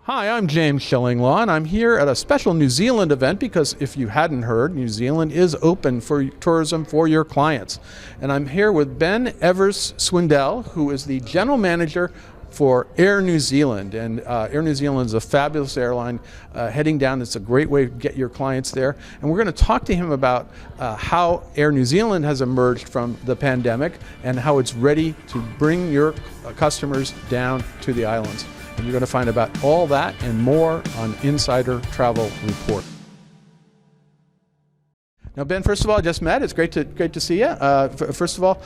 Hi, I'm James Shillinglaw, and I'm here at a special New Zealand event because if you hadn't heard, New Zealand is open for tourism for your clients. And I'm here with Ben Evers Swindell, who is the general manager for Air New Zealand. And Air New Zealand is a fabulous airline heading down. It's a great way to get your clients there. And we're going to talk to him about how Air New Zealand has emerged from the pandemic and how it's ready to bring your customers down to the islands. And you're going to find about all that and more on Insider Travel Report. Now, Ben, first of all, I just met. It's great to see you. First of all,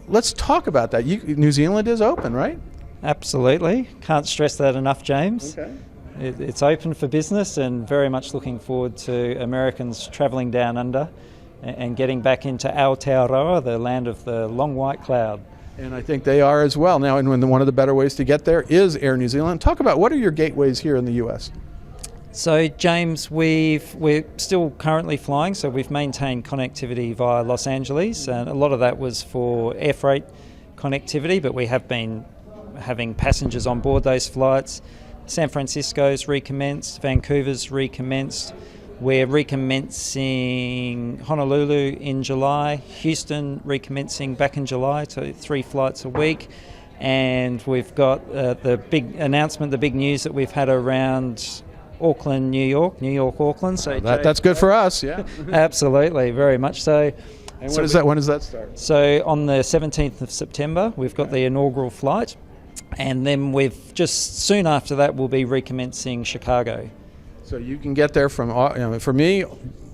let's talk about that. New Zealand is open, right? Absolutely. Can't stress that enough, James. Okay. It's open for business, and very much looking forward to Americans travelling down under and getting back into Aotearoa, the land of the long white cloud. And I think they are as well. Now, and one of the better ways to get there is Air New Zealand. Talk about what are your gateways here in the U.S.? So, James, we're still currently flying, so we've maintained connectivity via Los Angeles, and a lot of that was for air freight connectivity, but we have been having passengers on board those flights. San Francisco's recommenced, Vancouver's recommenced. We're recommencing Honolulu in July, Houston recommencing back in July, so 3 flights a week. And we've got the big announcement, the big news that we've had around Auckland, New York, Auckland. So that's good for us, yeah. Absolutely, very much so. And when does that start? So on the 17th of September, we've got the inaugural flight. And then we've just soon after that, we'll be recommencing Chicago. So you can get there from, for me,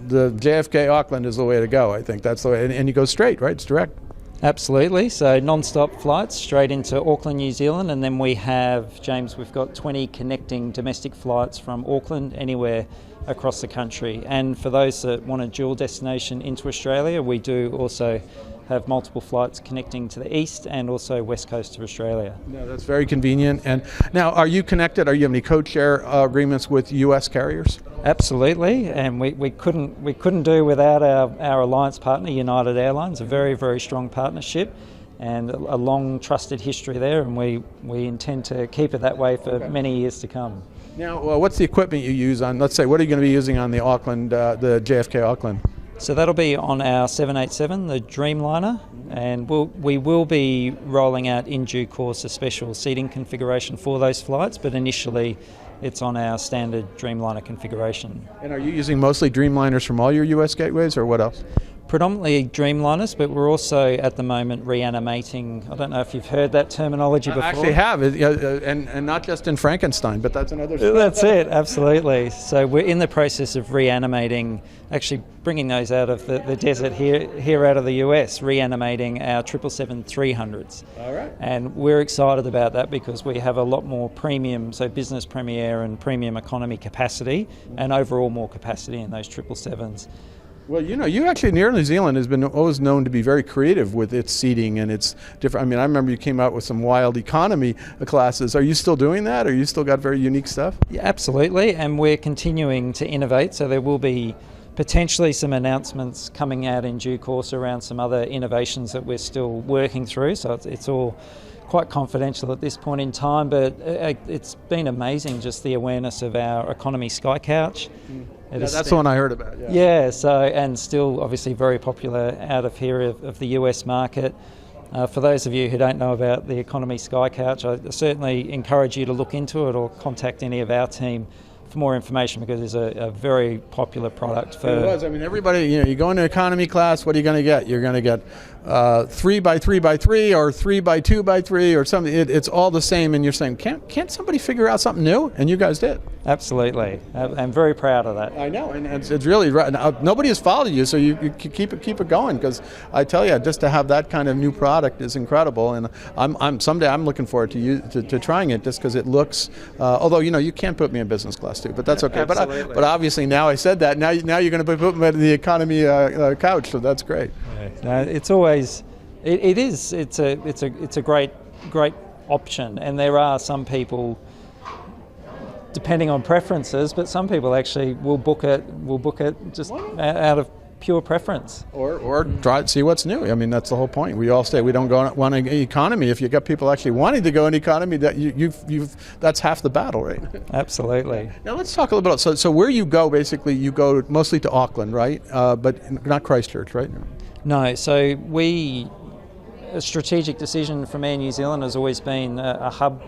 the JFK Auckland is the way to go. I think that's the way, and you go straight, right? It's direct. Absolutely. So non-stop flights straight into Auckland, New Zealand, and then we have, James, we've got 20 connecting domestic flights from Auckland anywhere across the country. And for those that want a dual destination into Australia, we do also have multiple flights connecting to the east and also west coast of Australia. No, that's very convenient. And now, are you connected? Are you have any code-share agreements with U.S. carriers? Absolutely, and we couldn't do without our alliance partner, United Airlines. A very, very strong partnership and a long trusted history there, and we intend to keep it that way for many years to come. Now, what's the equipment you use on? Let's say, what are you going to be using on the Auckland, the JFK Auckland? So that'll be on our 787, the Dreamliner, and we will be rolling out in due course a special seating configuration for those flights, but initially it's on our standard Dreamliner configuration. And are you using mostly Dreamliners from all your U.S. gateways, or what else? Predominantly Dreamliners, but we're also at the moment reanimating. I don't know if you've heard that terminology before. I actually have, and not just in Frankenstein, but that's another story. That's it, absolutely. So we're in the process of reanimating, actually bringing those out of the desert here out of the US, reanimating our 777-300s. All right. And we're excited about that because we have a lot more premium, so business premier and premium economy capacity, and overall more capacity in those 777s. Well, you actually, Air New Zealand has been always known to be very creative with its seating and its different. I mean, I remember you came out with some wild economy classes. Are you still doing that? Or you still got very unique stuff? Yeah, absolutely, and we're continuing to innovate. So there will be potentially some announcements coming out in due course around some other innovations that we're still working through. So it's all quite confidential at this point in time, but it's been amazing just the awareness of our economy Sky Couch. Yeah, that's the one I heard about. Yeah, so and still obviously very popular out of here of the US market. For those of you who don't know about the economy Sky Couch, I certainly encourage you to look into it or contact any of our team for more information because it's a very popular product. It was. I mean, everybody, you go into economy class, what are you going to get? You're going to get 3x3x3 or 3x2x3 or something. It's all the same, and you're saying, can't somebody figure out something new? And you guys did. Absolutely. I'm very proud of that. I know, and it's really right. Nobody has followed you, so you keep it going. Because I tell you, just to have that kind of new product is incredible, and someday I'm looking forward to trying it just because it looks. Although you can't put me in business class too, but that's okay. Absolutely. But obviously now I said that. Now you're going to put me in the economy couch, so that's great. No, it's always it's a great option, and there are some people, depending on preferences, but some people actually will book it just out of pure preference. Or try to see what's new. I mean, that's the whole point. We all say we don't want an economy. If you got people actually wanting to go in economy, that that's half the battle, right? Absolutely. Now let's talk a little bit. So where you go, basically, you go mostly to Auckland, right? But not Christchurch, right? No, so a strategic decision from Air New Zealand has always been a hub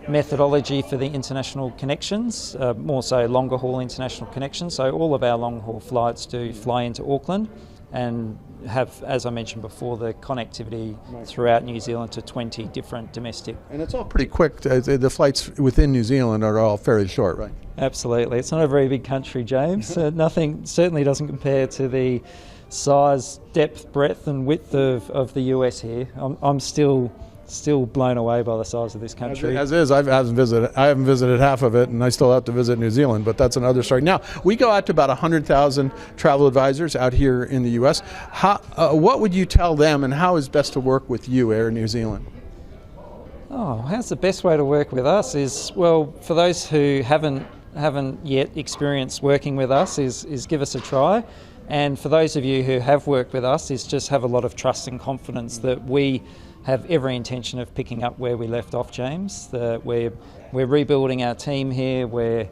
methodology for the international connections, more so longer haul international connections. So all of our long haul flights do fly into Auckland and have, as I mentioned before, the connectivity throughout New Zealand to 20 different domestic. And it's all pretty quick. The flights within New Zealand are all fairly short, right? Absolutely. It's not a very big country, James. Nothing certainly doesn't compare to the size, depth, breadth and width of the US here. I'm still blown away by the size of this country. As is, I haven't visited half of it, and I still have to visit New Zealand, but that's another story. Now, we go out to about 100,000 travel advisors out here in the U.S. What would you tell them, and how is best to work with you, Air New Zealand? Oh, how's the best way to work with us is, well, for those who haven't yet experienced working with us, is give us a try. And for those of you who have worked with us, is just have a lot of trust and confidence that we have every intention of picking up where we left off, James. We're rebuilding our team here. We're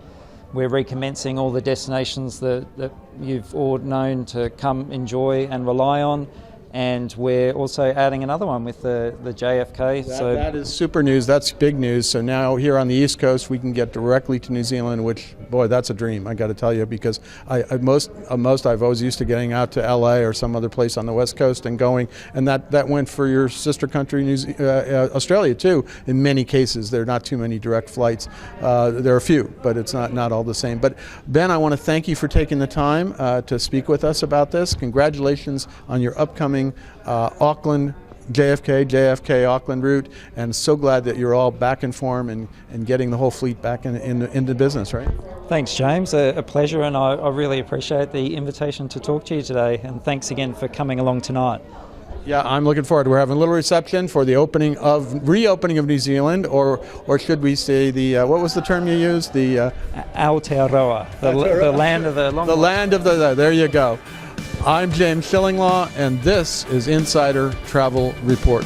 recommencing all the destinations that you've all known to come enjoy and rely on. And we're also adding another one with the JFK. That is super news. That's big news. So now here on the East Coast, we can get directly to New Zealand, which, boy, that's a dream, I got to tell you, because I've always used to getting out to LA or some other place on the West Coast and going, and that went for your sister country, Australia, too. In many cases, there are not too many direct flights. There are a few, but it's not all the same. But Ben, I want to thank you for taking the time to speak with us about this. Congratulations on your upcoming Auckland JFK Auckland route, and so glad that you're all back in form and getting the whole fleet back into business, right? Thanks, James. A pleasure, and I really appreciate the invitation to talk to you today, and thanks again for coming along tonight. Yeah, I'm looking forward. We're having a little reception for the reopening of New Zealand, or should we say what was the term you used? The Aotearoa, the land of the long. The land of the. There you go. I'm James Shillinglaw, and this is Insider Travel Report.